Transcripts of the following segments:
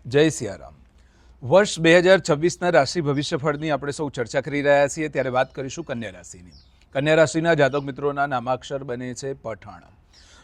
જય સિયારામ। વર્ષ 2026ના રાશિ ભવિષ્યફળની આપણે સૌ ચર્ચા કરી રહ્યા છીએ, ત્યારે વાત કરીશું કન્યા રાશિની। કન્યા રાશિના જાતક મિત્રોના નામાક્ષર બને છે પઠાણ।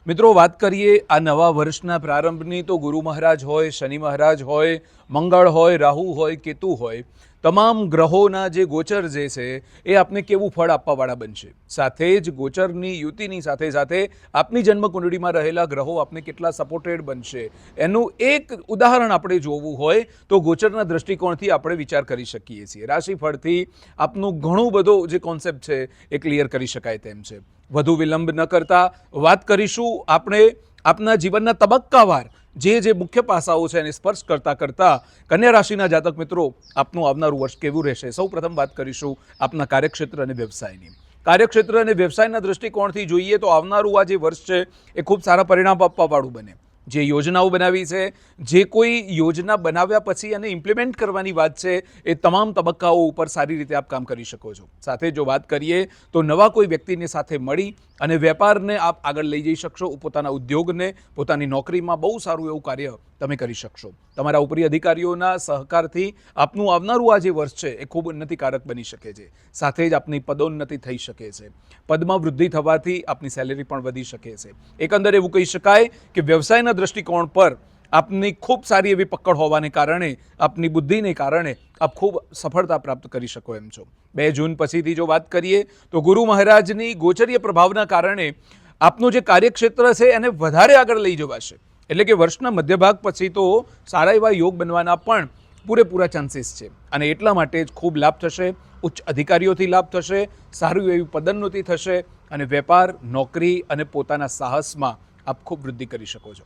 મિત્રો, વાત કરીએ આ નવા વર્ષના પ્રારંભની, તો ગુરુ મહારાજ હોય, શનિ મહારાજ હોય, મંગળ હોય, રાહુ હોય, કેતુ હોય, તમામ ગ્રહોના જે ગોચર જે છે એ આપને કેવું ફળ આપવાવાળા બનશે। સાથે જ ગોચરની યુતિની સાથે સાથે આપની જન્મકુંડળીમાં રહેલા ગ્રહો આપને કેટલા સપોર્ટેડ બનશે એનું એક ઉદાહરણ આપણે જોવું હોય તો ગોચરના દૃષ્ટિકોણથી આપણે વિચાર કરી શકીએ છીએ। રાશિફળથી આપનું ઘણું બધો જે કોન્સેપ્ટ છે એ ક્લિયર કરી શકાય તેમ છે। વધુ વિલંબ ન કરતા વાત કરીશું આપણે આપના જીવનના તબક્કાવાર જે મુખ્ય પાસાઓ છે એને સ્પર્શ કરતા કરતા કન્યા રાશિના જાતક મિત્રો આપનું આવનારું વર્ષ કેવું રહેશે। સૌ પ્રથમ વાત કરીશું આપના કાર્યક્ષેત્ર અને વ્યવસાયની। કાર્યક્ષેત્ર અને વ્યવસાયના દૃષ્ટિકોણથી જોઈએ તો આવનારું આ જે વર્ષ છે એ ખૂબ સારા પરિણામ આપવાવાળું બને। જે યોજનાઓ બનાવી છે, જે કોઈ યોજના બનાવ્યા પછી અને ઇમ્પ્લિમેન્ટ કરવાની વાત છે, એ તમામ તબક્કાઓ ઉપર સારી રીતે આપ કામ કરી શકો છો। સાથે જો વાત કરીએ તો નવા કોઈ વ્યક્તિની સાથે મળી અને વેપારને આપ આગળ લઈ જઈ શકશો। પોતાના ઉદ્યોગને, પોતાની નોકરીમાં બહુ સારું એવું કાર્ય તમે કરી શકશો। તમારા ઉપરી અધિકારીઓના સહકારથી આપનું આવનારું આ જે વર્ષ છે એ ખૂબ ઉન્નતિકારક બની શકે છે। સાથે જ આપની પદોન્નતિ થઈ શકે છે। પદમાં વૃદ્ધિ થવાથી આપની સેલેરી પણ વધી શકે છે। એકંદરે એવું કહી શકાય કે વ્યવસાયના દૃષ્ટિકોણ પર આપની ખૂબ સારી એવી પકડ હોવાને કારણે, આપની બુદ્ધિને કારણે આપ ખૂબ સફળતા પ્રાપ્ત કરી શકો એમ છો। 2 જૂન પછીથી જો વાત કરીએ તો ગુરુ મહારાજની ગોચરીય પ્રભાવના કારણે આપનું જે કાર્યક્ષેત્ર છે એને વધારે આગળ લઈ જવાશે। એટલે કે વર્ષના મધ્યભાગ પછી તો સારા એવા યોગ બનવાના પણ પૂરેપૂરા ચાન્સીસ છે અને એટલા માટે જ ખૂબ લાભ થશે। ઉચ્ચ અધિકારીઓથી લાભ થશે, સારી એવી પદોન્નતિ થશે અને વેપાર, નોકરી અને પોતાના સાહસમાં આપ ખૂબ વૃદ્ધિ કરી શકો છો।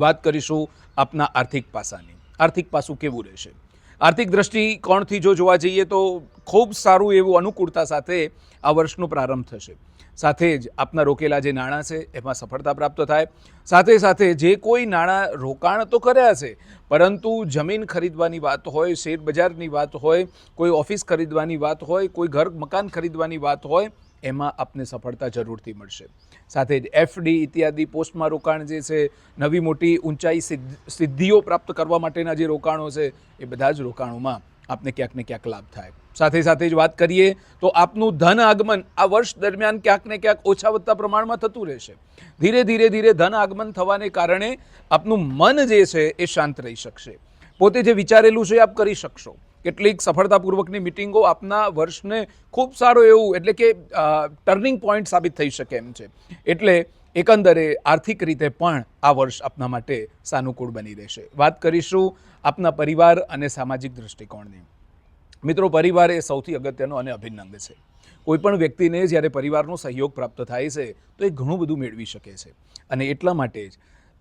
વાત કરીશું આપના આર્થિક પાસાની। આર્થિક પાસું કેવું રહેશે? આર્થિક દૃષ્ટિકોણથી જો જોવા જઈએ તો ખૂબ સારું એવું અનુકૂળતા સાથે આ વર્ષનો પ્રારંભ થશે। સાથે જ આપના રોકેલા જે નાણાં છે એમાં સફળતા પ્રાપ્ત થાય। સાથે સાથે જે કોઈ નાણાં રોકાણ તો કર્યા છે, પરંતુ જમીન ખરીદવાની વાત હોય, શેર બજારની વાત હોય, કોઈ ઓફિસ ખરીદવાની વાત હોય, કોઈ ઘર મકાન ખરીદવાની વાત હોય, એમાં આપને સફળતા જરૂરથી મળશે। સાથે જ એફડી ઇત્યાદિ પોસ્ટમાં રોકાણ જે છે, નવી મોટી ઊંચાઈ સિદ્ધિઓ પ્રાપ્ત કરવા માટેના જે રોકાણો છે એ બધા જ રોકાણોમાં આપને ક્યાંક ને ક્યાંક લાભ થાય। સાથે સાથે જ વાત કરીએ તો આપનું ધન આગમન આ વર્ષ દરમિયાન ક્યાંક ને ક્યાંક ઓછા વધતા પ્રમાણમાં થતું રહેશે। ધીરે ધીરે ધન આગમન થવાને કારણે આપનું મન જે છે એ શાંત રહી શકશે। પોતે જે વિચારેલું છે એ આપ કરી શકશો। કેટલીક સફળતાપૂર્વકની મિટિંગો આપના વર્ષને ખૂબ સારું એવું એટલે કે ટર્નિંગ પોઈન્ટ સાબિત થઈ શકે એમ છે। એટલે એકંદરે આર્થિક રીતે પણ આ વર્ષ આપના માટે સાનુકૂળ બની રહેશે। વાત કરીશું આપના પરિવાર અને સામાજિક દૃષ્ટિકોણની। મિત્રો, પરિવાર એ સૌથી અગત્યનો અને અભિન્ન અંગ છે। કોઈપણ વ્યક્તિને જ્યારે પરિવારનો સહયોગ પ્રાપ્ત થાય છે તો એ ઘણું બધું મેળવી શકે છે અને એટલા માટે જ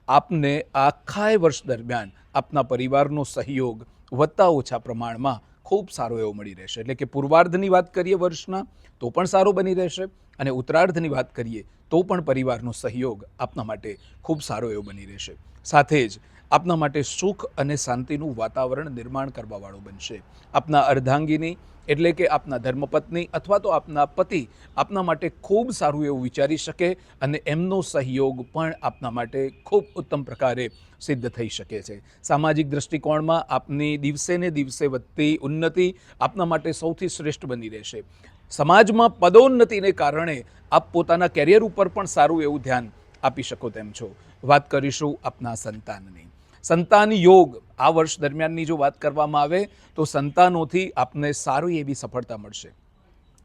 આપને આખા વર્ષ દરમિયાન આપના પરિવારનો સહયોગ વધતા ઓછા પ્રમાણમાં ખૂબ સારો એવો મળી રહેશે। એટલે કે પૂર્વાર્ધની વાત કરીએ વર્ષના તો પણ સારો બની રહેશે અને ઉત્તરાર્ધની વાત કરીએ તો પણ પરિવારનો સહયોગ આપના માટે ખૂબ સારો એવો બની રહેશે। સાથે જ આપના માટે સુખ અને શાંતિનું વાતાવરણ નિર્માણ કરવાવાળો બનશે। આપના અર્ધાંગીની એટલે કે આપના ધર્મપત્ની અથવા તો આપના પતિ આપના માટે ખૂબ સારું એવું વિચારી શકે અને એમનો સહયોગ પણ આપના માટે ખૂબ ઉત્તમ પ્રકારે સિદ્ધ થઈ શકે છે। સામાજિક દૃષ્ટિકોણમાં આપની દિવસે ને દિવસે વધતી ઉન્નતિ આપના માટે સૌથી શ્રેષ્ઠ બની રહેશે। સમાજમાં પદોન્નતિને કારણે આપ પોતાના કેરિયર ઉપર પણ સારું એવું ધ્યાન આપી શકો તેમ છો। વાત કરીશું આપના સંતાનની। સંતાન યોગ આ વર્ષ દરમિયાનની જો વાત કરવામાં આવે તો સંતાનોથી આપને સારી એવી સફળતા મળશે।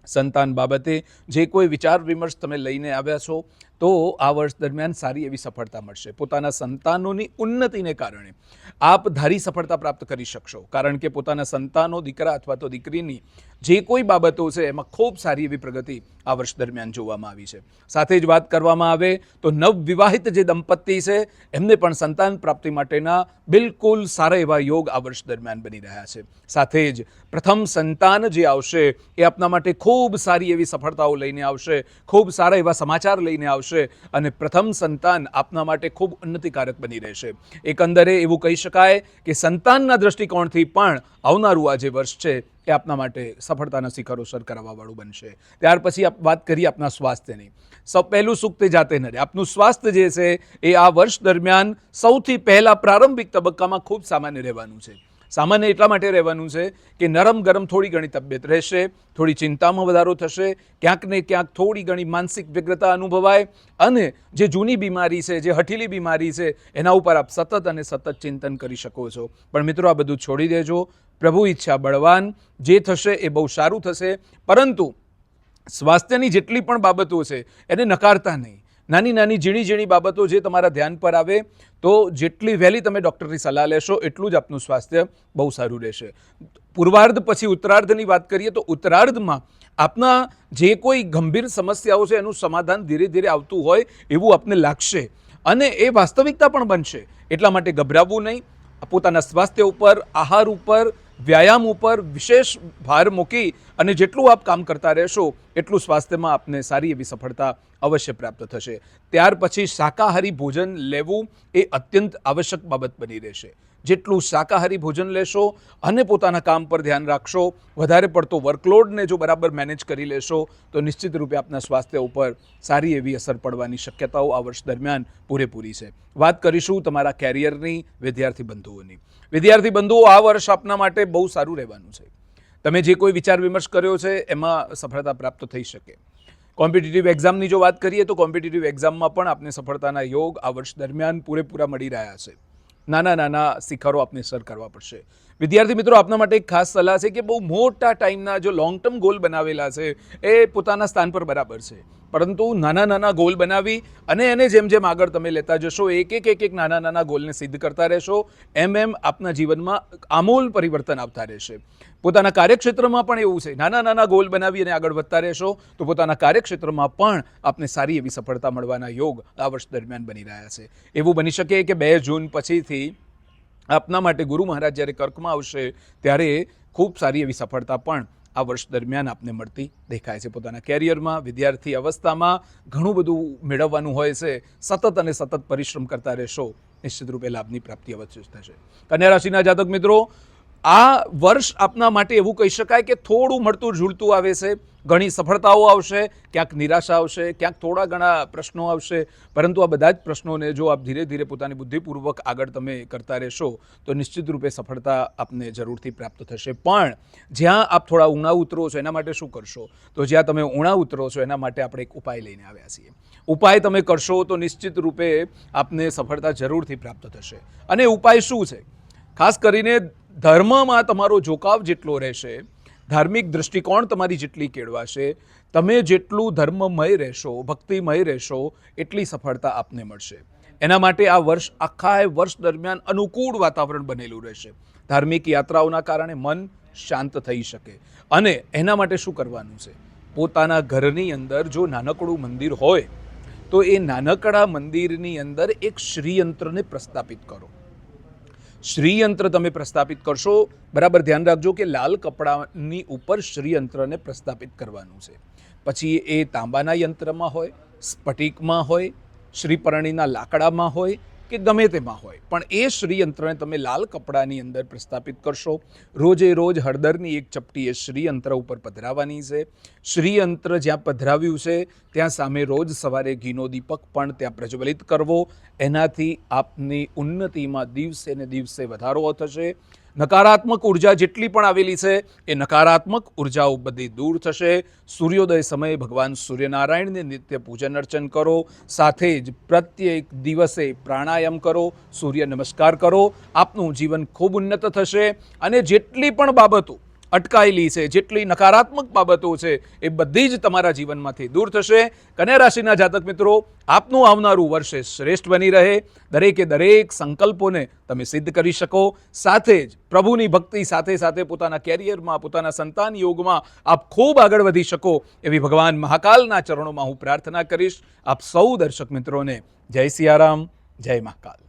સંતાન બાબતે જે કોઈ વિચાર વિમર્શ તમે લઈને આવ્યા છો તો આ વર્ષ દરમિયાન સારી એવી સફળતા મળશે। પોતાના સંતાનોની ઉન્નતિને કારણે આપ ધારી સફળતા પ્રાપ્ત કરી શકશો, કારણ કે પોતાના સંતાનો, દીકરા અથવા તો દીકરીની જે કોઈ બાબતો છે એમાં ખૂબ સારી એવી પ્રગતિ આ વર્ષ દરમિયાન જોવામાં આવી છે। સાથે જ વાત કરવામાં આવે તો નવવિવાહિત જે દંપતી છે એમને પણ સંતાન પ્રાપ્તિ માટેના બિલકુલ સારા એવા યોગ આ વર્ષ દરમિયાન બની રહ્યા છે। સાથે જ પ્રથમ સંતાન જે આવશે એ આપના માટે ખૂબ સારી એવી સફળતાઓ લઈને આવશે, ખૂબ સારા એવા સમાચાર લઈને આવશે રહેશે અને પ્રથમ સંતાન આપના માટે ખૂબ ઉન્નતિકારક બની રહેશે. એકંદરે એવું કહી શકાય કે સંતાનના દૃષ્ટિકોણથી પણ આવનારું આ જે વર્ષ છે એ આપના માટે સફળતાના શિખરો સર કરાવવાવાળું બનશે. ત્યાર પછી વાત કરીએ આપના સ્વાસ્થ્યની. પહેલું સુખ તે જાતે નરે. આપનું સ્વાસ્થ્ય જે છે એ આ વર્ષ દરમિયાન સૌથી પહેલા પ્રારંભિક તબક્કામાં ખૂબ સામાન્ય રહેવાનું છે. સામાન્ય એટલા માટે રહેવાનું છે કે નરમ ગરમ થોડી ઘણી તબિયત રહેશે, થોડી ચિંતામાં વધારો થશે, ક્યાંક ને ક્યાંક થોડી ઘણી માનસિક વ્યગ્રતા અનુભવાય અને જે જૂની બીમારી છે, જે હઠીલી બીમારી છે, એના ઉપર આપ સતત અને સતત ચિંતન કરી શકો છો. પણ મિત્રો, આ બધું છોડી દેજો. પ્રભુ ઈચ્છા બળવાન. જે થશે એ બહુ સારું થશે. પરંતુ સ્વાસ્થ્યની જેટલી પણ બાબતો છે એને નકારતા નહીં. નાની નાની ઝીણી ઝીણી બાબતો જે તમારા ધ્યાન પર આવે તો જેટલી વહેલી તમે ડૉક્ટરની સલાહ લેશો એટલું જ આપનું સ્વાસ્થ્ય બહુ સારું રહેશે. પૂર્વાર્ધ પછી ઉત્તરાર્ધની વાત કરીએ તો ઉત્તરાર્ધમાં આપના જે કોઈ ગંભીર સમસ્યાઓ છે એનું સમાધાન ધીરે ધીરે આવતું હોય એવું આપને લાગશે અને એ વાસ્તવિકતા પણ બનશે. એટલા માટે ગભરાવવું નહીં. પોતાના સ્વાસ્થ્ય ઉપર, આહાર ઉપર, વ્યાયામ ઉપર વિશેષ ભાર મૂકી અને જેટલું આપ કામ કરતા રહેશો એટલું સ્વાસ્થ્યમાં આપને સારી એવી સફળતા અવશ્ય પ્રાપ્ત થશે. ત્યાર પછી શાકાહારી ભોજન લેવું એ અત્યંત આવશ્યક બાબત બની રહેશે. જેટલું શાકાહારી ભોજન લેશો અને પોતાના કામ પર ધ્યાન રાખશો, વધારે પડતો વર્કલોડને જો બરાબર મેનેજ કરી લેશો તો નિશ્ચિત રૂપે આપના સ્વાસ્થ્ય ઉપર સારી એવી અસર પડવાની શક્યતાઓ આ વર્ષ દરમિયાન પૂરેપૂરી છે. વાત કરીશું તમારા કેરિયરની, વિદ્યાર્થી બંધુઓની. વિદ્યાર્થી બંધુઓ, આ વર્ષ આપના માટે બહુ સારું રહેવાનું છે. તમે જે કોઈ વિચાર વિમર્શ કર્યો છે એમાં સફળતા પ્રાપ્ત થઈ શકે. કોમ્પિટિટિવ એક્ઝામની જો વાત કરીએ તો કોમ્પિટિટિવ એક્ઝામમાં પણ આપને સફળતાના યોગ આ વર્ષ દરમિયાન પૂરેપૂરા મળી રહ્યા છે. નાના નાના શિખરો આપને સર કરવા પડશે. વિદ્યાર્થી મિત્રો, આપના માટે એક ખાસ સલાહ છે કે બહુ મોટા ટાઈમના જો લોંગ ટર્મ ગોલ બનાવેલા છે એ પોતાના સ્થાન પર બરાબર છે, પરંતુ નાના નાના ગોલ બનાવી અને એને જેમ જેમ આગળ તમે લેતા જશો, એક એક નાના નાના ગોલને સિદ્ધ કરતા રહેશો, એમ આપના જીવનમાં આમૂલ પરિવર્તન આવતા રહેશે. પોતાના કાર્યક્ષેત્રમાં પણ એવું છે. નાના નાના ગોલ બનાવી અને આગળ વધતા રહેશો તો પોતાના કાર્યક્ષેત્રમાં પણ આપને સારી એવી સફળતા મળવાના યોગ આ વર્ષ દરમિયાન બની રહ્યા છે. એવું બની શકે કે 2 જૂન પછીથી આપના માટે ગુરુ મહારાજ જ્યારે કર્કમાં આવશે ત્યારે ખૂબ સારી એવી સફળતા પણ આ વર્ષ દરમિયાન આપને મળતી દેખાય છે. પોતાના કેરિયરમાં, વિદ્યાર્થી અવસ્થામાં ઘણું બધું મેળવવાનું હોય છે. સતત અને સતત પરિશ્રમ કરતા રહેશો, નિશ્ચિત રૂપે લાભની પ્રાપ્તિ અવશ્ય થશે. કન્યા રાશિના જાતક મિત્રો, આ વર્ષ આપના માટે એવું કહી શકાય કે થોડું મળતું ઝૂલતું આવે છે. ઘણી સફળતાઓ આવશે, ક્યાંક નિરાશા આવશે, ક્યાંક થોડા ઘણા પ્રશ્નો આવશે, પરંતુ આ બધા જ પ્રશ્નોને જો આપ ધીરે ધીરે પોતાની બુદ્ધિપૂર્વક આગળ તમે કરતા રહેશો તો નિશ્ચિત રૂપે સફળતા આપને જરૂરથી પ્રાપ્ત થશે. પણ જ્યાં આપ થોડા ઊણા ઉતરો છો એના માટે શું કરશો? તો જ્યાં તમે ઊણા ઉતરો છો એના માટે આપણે એક ઉપાય લઈને આવ્યા છીએ. ઉપાય તમે કરશો તો નિશ્ચિત રૂપે આપને સફળતા જરૂરથી પ્રાપ્ત થશે. અને ઉપાય શું છે? ખાસ કરીને ધર્મમાં તમારો ઝુકાવ જેટલો રહેશે, ધાર્મિક દૃષ્ટિકોણ તમારી જેટલી કેળવાશે, તમે જેટલું ધર્મમય રહેશો, ભક્તિમય રહેશો, એટલી સફળતા આપને મળશે. એના માટે આ વર્ષ, આખા વર્ષ દરમિયાન અનુકૂળ વાતાવરણ બનેલું રહેશે. ધાર્મિક યાત્રાઓના કારણે મન શાંત થઈ શકે. અને એના માટે શું કરવાનું છે? પોતાના ઘરની અંદર જો નાનકડું મંદિર હોય તો એ નાનકડા મંદિરની અંદર એક શ્રીયંત્રને પ્રસ્થાપિત કરો. શ્રીયંત્ર તમે પ્રસ્થાપિત કરશો, બરાબર ધ્યાન રાખજો કે લાલ કપડાની ઉપર શ્રીયંત્રને પ્રસ્થાપિત કરવાનું છે. પછી એ તાંબાના યંત્રમાં હોય, સ્ફટિકમાં હોય, શ્રીપરણીના લાકડામાં હોય કે ગમે તેમાં હોય, પણ એ શ્રીયંત્રને તમે લાલ કપડાની અંદર પ્રસ્થાપિત કરશો. રોજે રોજ હળદરની એક ચપટી એ શ્રીયંત્ર ઉપર પધરાવવાની છે. શ્રીયંત્ર જ્યાં પધરાવ્યું છે ત્યાં સામે રોજ સવારે ઘીનો દીપક પણ ત્યાં પ્રજ્વલિત કરવો. એનાથી આપની ઉન્નતિમાં દિવસે ને દિવસે વધારો થશે. નકારાત્મક ઉર્જા જેટલી પણ આવેલી છે એ નકારાત્મક ઉર્જાઓ બધી દૂર થશે. સૂર્યોદય સમયે ભગવાન સૂર્યનારાયણને નિત્ય પૂજન અર્ચન કરો. સાથે જ પ્રત્યેક દિવસે પ્રાણાયામ કરો, સૂર્ય નમસ્કાર કરો. આપનું જીવન ખૂબ ઉન્નત થશે અને જેટલી પણ બાબતો અટકાયેલી છે, જેટલી નકારાત્મક બાબતો છે એ બધી જ તમારા જીવનમાંથી દૂર થશે. કન્યા રાશિના જાતક મિત્રો, આપનું આવનારું વર્ષે શ્રેષ્ઠ બની રહે. દરેકે દરેક સંકલ્પોને તમે સિદ્ધ કરી શકો. સાથે જ પ્રભુની ભક્તિ સાથે સાથે પોતાના કેરિયરમાં, પોતાના સંતાન યોગમાં આપ ખૂબ આગળ વધી શકો એવી ભગવાન મહાકાલના ચરણોમાં હું પ્રાર્થના કરીશ. આપ સૌ દર્શક મિત્રોને જય સિયારામ, જય મહાકાલ.